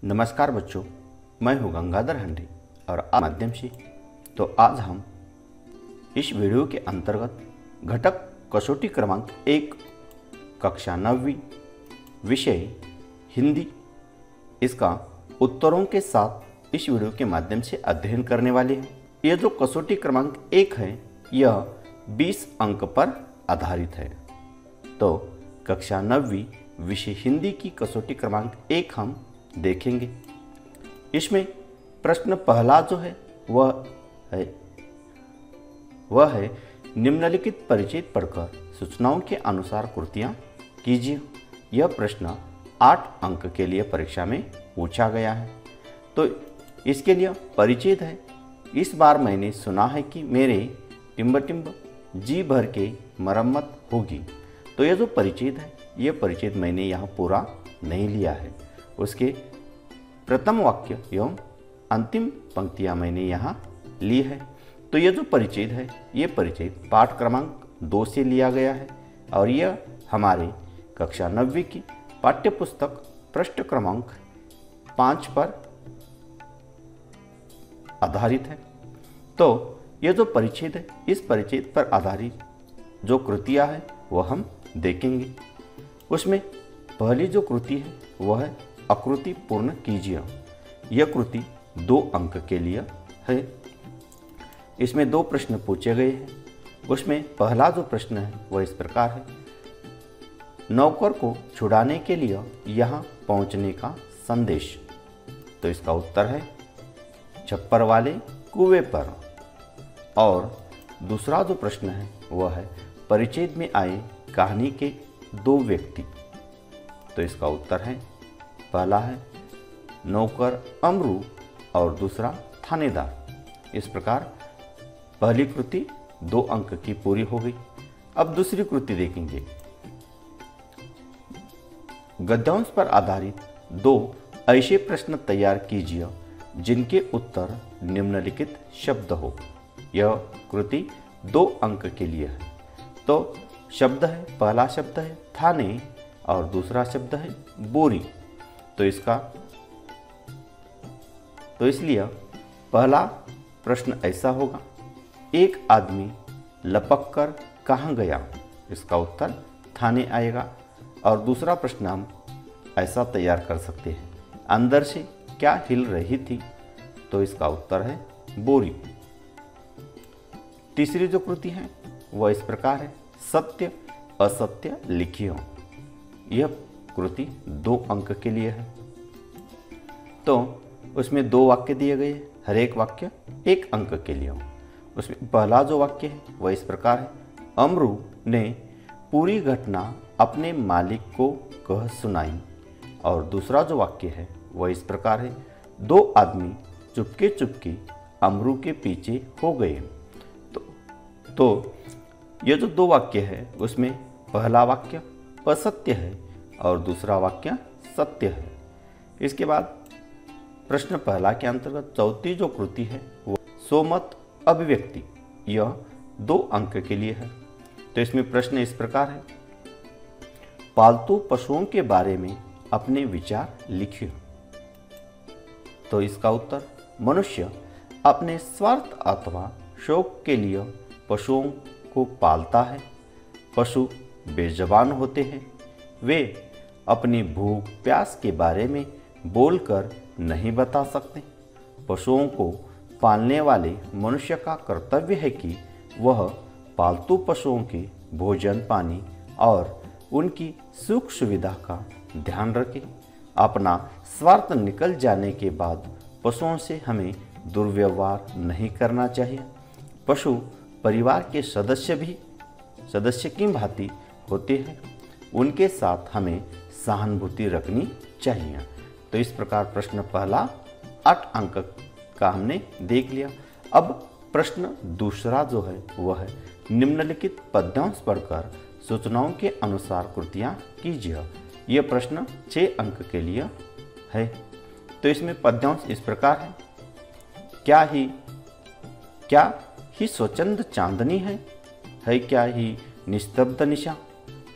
नमस्कार बच्चों, मैं हूं गंगाधर हंडी और आप माध्यम से तो आज हम इस वीडियो के अंतर्गत घटक कसौटी क्रमांक 1 कक्षा 9वीं विषय हिंदी इसका उत्तरों के साथ इस वीडियो के माध्यम से अध्ययन करने वाले हैं। यह जो कसौटी क्रमांक 1 है यह 20 अंक पर आधारित है। तो कक्षा 9वीं विषय हिंदी की कसौटी क्रमांक 1 हम देखेंगे। इसमें प्रश्न पहला जो है वह है निम्नलिखित परिचय पढ़कर सूचनाओं के अनुसार कृतियां कीजिए। यह प्रश्न 8 अंक के लिए परीक्षा में पूछा गया है। तो इसके लिए परिचय है। इस बार मैंने सुना है कि मेरे टिम्ब टिम्ब जी भर के मरम्मत होगी। तो यह जो परिचय है यह परिचय मैंने यहाँ पूरा नहीं लिया है। उसके प्रथम वाक्य एवं अंतिम पंक्तियां मैंने यहाँ ली है। तो यह जो परिचय है ये परिचय पाठ क्रमांक 2 से लिया गया है और यह हमारे कक्षा 9वीं की पाठ्य पुस्तक पृष्ठ क्रमांक 5 पर आधारित है। तो यह जो परिचय है इस परिचय पर आधारित जो कृतियां है वह हम देखेंगे। उसमें पहली जो कृति है वह है आकृति पूर्ण कीजिए। यह कृति 2 अंक के लिए है। इसमें 2 प्रश्न पूछे गए हैं। उसमें पहला जो प्रश्न है वह इस प्रकार है, नौकर को छुड़ाने के लिए यहाँ पहुँचने का संदेश। तो इसका उत्तर है छप्पर वाले कुएं पर। और दूसरा जो प्रश्न है वह है परिचय में आए कहानी के 2 व्यक्ति। तो इसका उत्तर है पहला है नौकर अमरू और दूसरा थानेदार। इस प्रकार पहली कृति 2 अंक की पूरी हो गई। अब दूसरी कृति देखेंगे। गद्यांश पर आधारित 2 ऐसे प्रश्न तैयार कीजिए जिनके उत्तर निम्नलिखित शब्द हो। यह कृति 2 अंक के लिए है। तो शब्द है, पहला शब्द है थाने और दूसरा शब्द है बोरी। तो इसलिए पहला प्रश्न ऐसा होगा, एक आदमी लपक कर कहाँ गया? इसका उत्तर थाने आएगा। और दूसरा प्रश्न हम ऐसा तैयार कर सकते हैं, अंदर से क्या हिल रही थी? तो इसका उत्तर है बोरी। तीसरी जो कृति है वह इस प्रकार है, सत्य असत्य लिखियो। यह कृति 2 अंक के लिए है। तो उसमें 2 वाक्य दिए गए हैं, हर एक वाक्य 1 अंक के लिए हो। उसमें पहला जो वाक्य है वह इस प्रकार है, अमरू ने पूरी घटना अपने मालिक को कह सुनाई। और दूसरा जो वाक्य है वह इस प्रकार है, 2 आदमी चुपके चुपके अमरू के पीछे हो गए। तो ये जो 2 वाक्य है उसमें पहला वाक्य असत्य है और दूसरा वाक्य सत्य है। इसके बाद प्रश्न पहला के अंतर्गत चौथी जो कृति है वो सोमत अभिव्यक्ति। यह 2 अंक के लिए है। तो इसमें प्रश्न इस प्रकार है, पालतू पशुओं के बारे में अपने विचार लिखिए। तो इसका उत्तर, मनुष्य अपने स्वार्थ अथवा शौक के लिए पशुओं को पालता है। पशु बेज़बान होते हैं। वे अपनी भूख प्यास के बारे में बोलकर नहीं बता सकते। पशुओं को पालने वाले मनुष्य का कर्तव्य है कि वह पालतू पशुओं के भोजन पानी और उनकी सुख सुविधा का ध्यान रखे। अपना स्वार्थ निकल जाने के बाद पशुओं से हमें दुर्व्यवहार नहीं करना चाहिए। पशु परिवार के सदस्य की भांति होते हैं। उनके साथ हमें सहानुभूति रखनी चाहिए। तो इस प्रकार प्रश्न पहला 8 अंक का हमने देख लिया। अब प्रश्न दूसरा जो है वह है, निम्नलिखित पद्यांश पढ़कर सूचनाओं के अनुसार कृतियां कीजिए। यह प्रश्न 6 अंक के लिए है। तो इसमें पद्यांश इस प्रकार है, क्या ही स्वच्छंद चांदनी है क्या ही निस्तब्ध निशा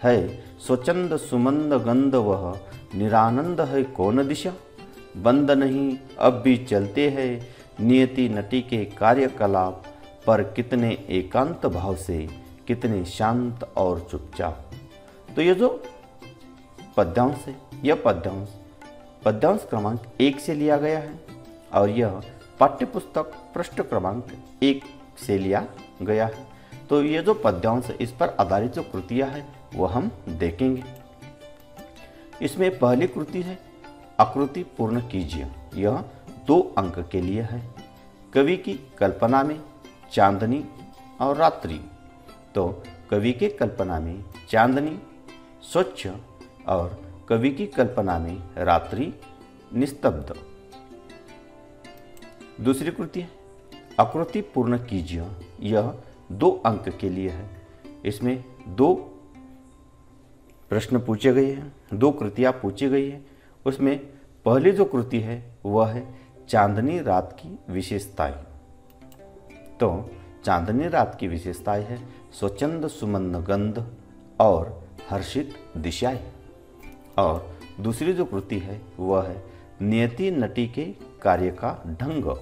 है, स्वच्छंद सुमंद गंध वह निरानंद है कौन दिशा। बंद नहीं अब भी चलते हैं, नियति नटी के कार्यकलाप, पर कितने एकांत भाव से, कितने शांत और चुपचाप। तो ये जो पद्यांश है, यह पद्यांश क्रमांक 1 से लिया गया है और यह पाठ्यपुस्तक पृष्ठ क्रमांक 1 से लिया गया है। तो ये जो पद्यांश है, इस पर आधारित जो कृतियां हैं वह हम देखेंगे। इसमें पहली कृति है आकृति पूर्ण कीजिए। यह 2 अंक के लिए है। कवि की कल्पना में चांदनी और रात्रि। तो कवि के कल्पना में चांदनी स्वच्छ और कवि की कल्पना में रात्रि निस्तब्ध। दूसरी कृति है आकृति पूर्ण कीजिए। यह 2 अंक के लिए है। इसमें 2 प्रश्न पूछे गए हैं, 2 कृतियां पूछी गई है। उसमें पहली जो कृति है वह है चांदनी रात की विशेषताएं। तो चांदनी रात की विशेषताएं है स्वच्छंद सुमन गंध और हर्षित दिशाएं। और दूसरी जो कृति है वह है नियति नटी के कार्य का ढंग।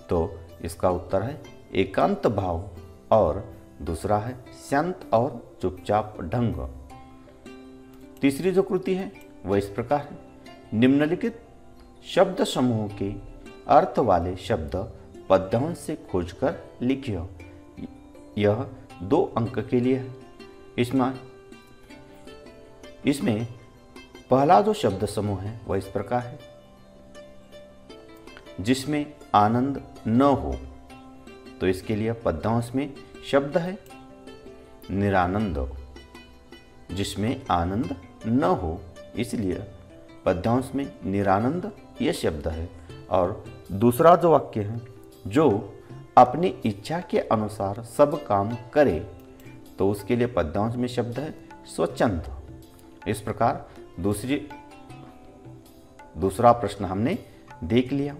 तो इसका उत्तर है एकांत भाव और दूसरा है शांत और चुपचाप ढंग। तीसरी जो कृति है वह इस प्रकार है निम्नलिखित शब्द समूह के अर्थ वाले शब्द पद्यांश से खोजकर लिखिए। यह 2 अंक के लिए है। इसमें पहला जो शब्द समूह है वह इस प्रकार है जिसमें आनंद न हो। तो इसके लिए पद्यांश में शब्द है निरानंद। जिसमें आनंद न हो, इसलिए पद्यांश में निरानंद यह शब्द है। और दूसरा जो वाक्य है जो अपनी इच्छा के अनुसार सब काम करे, तो उसके लिए पद्यांश में शब्द है स्वच्छंद। इस प्रकार दूसरा प्रश्न हमने देख लिया।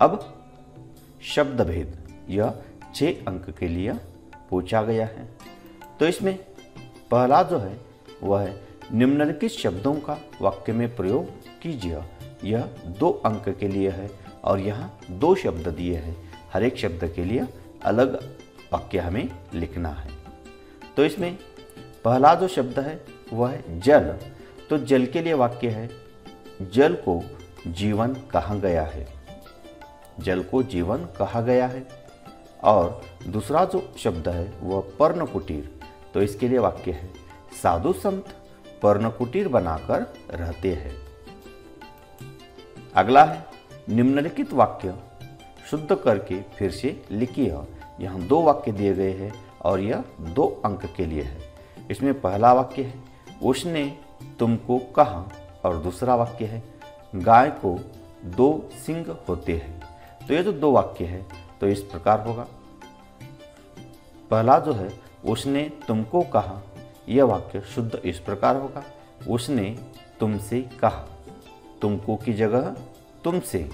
अब शब्द भेद, यह 6 अंक के लिए पूछा गया है। तो इसमें पहला जो है वह है निम्नलिखित शब्दों का वाक्य में प्रयोग कीजिए। यह 2 अंक के लिए है और यहाँ 2 शब्द दिए हैं। हर एक शब्द के लिए अलग वाक्य हमें लिखना है। तो इसमें पहला जो शब्द है वह है जल। तो जल के लिए वाक्य है जल को जीवन कहा गया है। जल को जीवन कहा गया है। और दूसरा जो शब्द है वह पर्णकुटीर। तो इसके लिए वाक्य है साधु संत पर्णकुटीर बनाकर रहते हैं। अगला है निम्नलिखित वाक्य शुद्ध करके फिर से लिखिए। यहाँ 2 वाक्य दिए गए हैं और यह 2 अंक के लिए है। इसमें पहला वाक्य है उसने तुमको कहा और दूसरा वाक्य है गाय को 2 सिंग होते हैं। तो ये जो 2 वाक्य है तो इस प्रकार होगा। पहला जो है उसने तुमको कहा, यह वाक्य शुद्ध इस प्रकार होगा उसने तुमसे कहा, तुमको की जगह तुमसे।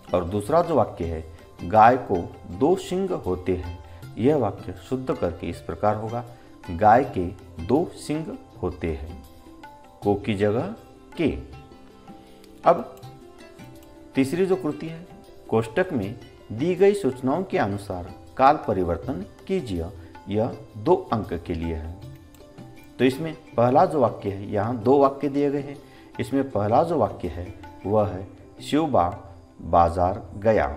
और दूसरा जो वाक्य है गाय को 2 सिंग होते हैं, यह वाक्य शुद्ध करके इस प्रकार होगा गाय के 2 सिंग होते हैं, को की जगह के। अब तीसरी जो कृति है कोष्टक में दी गई सूचनाओं के अनुसार काल परिवर्तन कीजिए। यह 2 अंक के लिए है। तो इसमें पहला जो वाक्य है, यहाँ 2 वाक्य दिए गए हैं। इसमें पहला जो वाक्य है वह है शिवबा बाजार गया।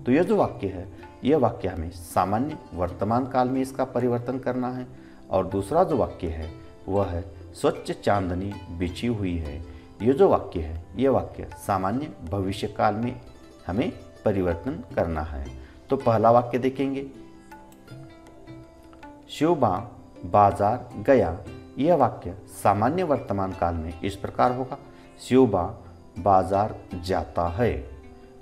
तो यह जो वाक्य है यह वाक्य हमें सामान्य वर्तमान काल में इसका परिवर्तन करना है। और दूसरा जो वाक्य है वह है स्वच्छ चांदनी बिछी हुई है। यह जो वाक्य है यह वाक्य सामान्य भविष्य काल में हमें परिवर्तन करना है। तो पहला वाक्य देखेंगे शिवबा बाजार गया। यह वाक्य सामान्य वर्तमान काल में इस प्रकार होगा शिवबा बाजार जाता है।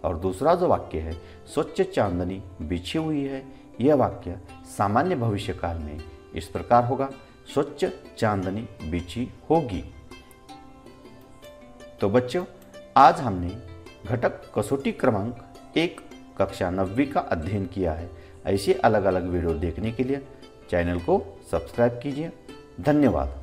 और दूसरा जो वाक्य है स्वच्छ चांदनी बिछी हुई है, यह वाक्य सामान्य भविष्य काल में इस प्रकार होगा स्वच्छ चांदनी बिछी होगी। तो बच्चों, आज हमने घटक कसौटी क्रमांक 1 कक्षा 9वीं का अध्ययन किया है। ऐसे अलग अलग वीडियो देखने के लिए चैनल को सब्सक्राइब कीजिए। धन्यवाद।